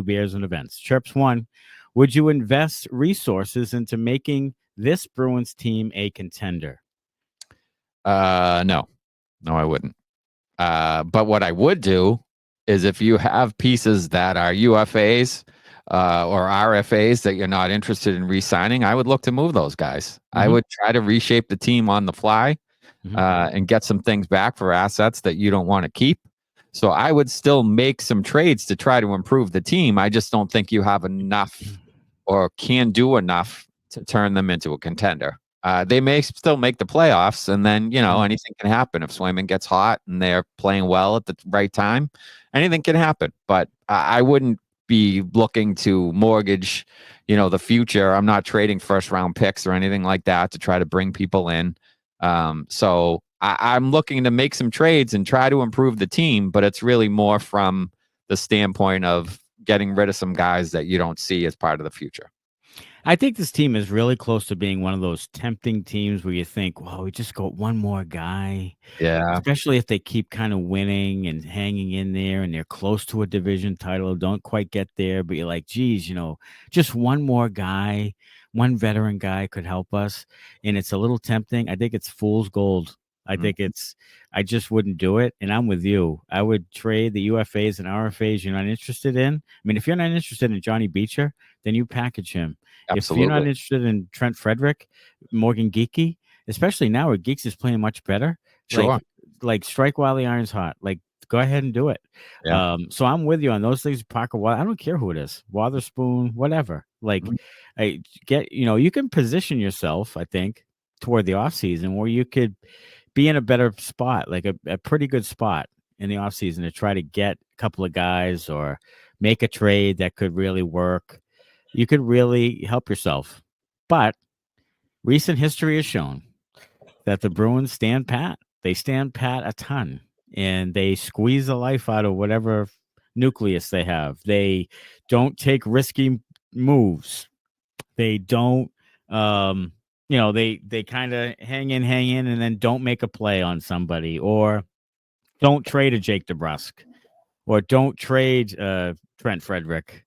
beers and events. Chirps 1, would you invest resources into making this Bruins team a contender? No, I wouldn't. But what I would do is if you have pieces that are UFAs or RFAs that you're not interested in re-signing, I would look to move those guys. I would try to reshape the team on the fly and get some things back for assets that you don't want to keep. So I would still make some trades to try to improve the team. I just don't think you have enough or can do enough to turn them into a contender. They may still make the playoffs, and then, anything can happen. If Swayman gets hot and they're playing well at the right time, anything can happen. But I wouldn't be looking to mortgage, the future. I'm not trading first-round picks or anything like that to try to bring people in. So I'm looking to make some trades and try to improve the team, but it's really more from the standpoint of getting rid of some guys that you don't see as part of the future. I think this team is really close to being one of those tempting teams where you think, well, we just got one more guy. Yeah. Especially if they keep kind of winning and hanging in there and they're close to a division title, don't quite get there, but you're like, geez, just one more guy, one veteran guy could help us. And it's a little tempting. I think it's fool's gold. I think I just wouldn't do it. And I'm with you. I would trade the UFAs and RFAs you're not interested in. I mean, if you're not interested in Johnny Beecher, then you package him. Absolutely. If you're not interested in Trent Frederic, Morgan Geekie, especially now where Geeks is playing much better. Sure. Like strike while the iron's hot. Like, go ahead and do it. Yeah. So I'm with you on those things. Parker, I don't care who it is. Watherspoon, whatever. Like, you can position yourself, I think, toward the offseason where you could be in a better spot, like a pretty good spot in the offseason to try to get a couple of guys or make a trade that could really work. You could really help yourself. But recent history has shown that the Bruins stand pat. They stand pat a ton, and they squeeze the life out of whatever nucleus they have. They don't take risky moves. They don't, they kind of hang in, and then don't make a play on somebody, or don't trade a Jake DeBrusk, or don't trade Trent Frederic,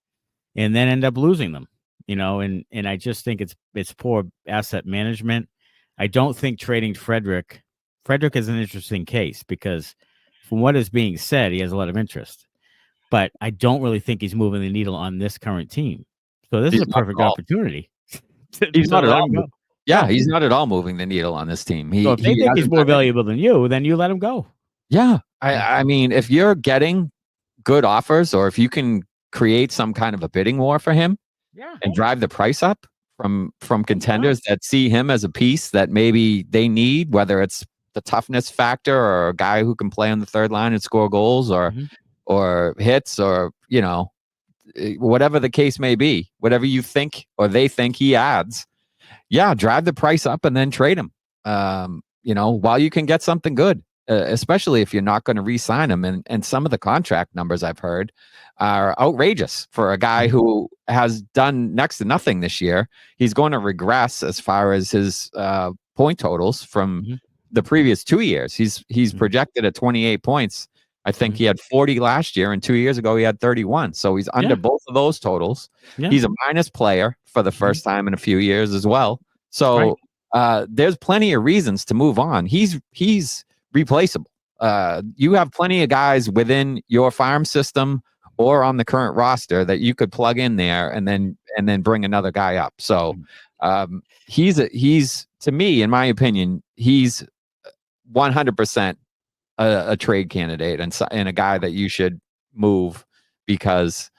and then end up losing them. And I just think it's poor asset management. I don't think trading Frederic is an interesting case because from what is being said, he has a lot of interest, but I don't really think he's moving the needle on this current team. So this is a perfect opportunity. He's not at all. Yeah, he's not at all moving the needle on this team. So if they think he's more valuable than you, then you let him go. Yeah. I mean, if you're getting good offers or if you can create some kind of a bidding war for him and drive the price up from contenders that see him as a piece that maybe they need, whether it's the toughness factor or a guy who can play on the third line and score goals or hits or, whatever the case may be, whatever you think or they think he adds, drive the price up and then trade him, while you can get something good, especially if you're not going to re-sign him. And some of the contract numbers I've heard are outrageous for a guy who has done next to nothing this year. He's going to regress as far as his point totals from the previous 2 years. He's projected at 28 points. I think he had 40 last year, and 2 years ago he had 31. So he's under both of those totals. Yeah. He's a minus player for the first time in a few years as well. So there's plenty of reasons to move on. He's replaceable. You have plenty of guys within your farm system or on the current roster that you could plug in there and then bring another guy up. So he's to me, in my opinion, he's 100% a trade candidate and a guy that you should move because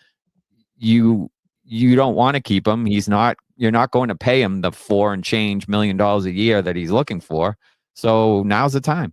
you don't want to keep him. You're not going to pay him the $4 and change million a year that he's looking for. So now's the time.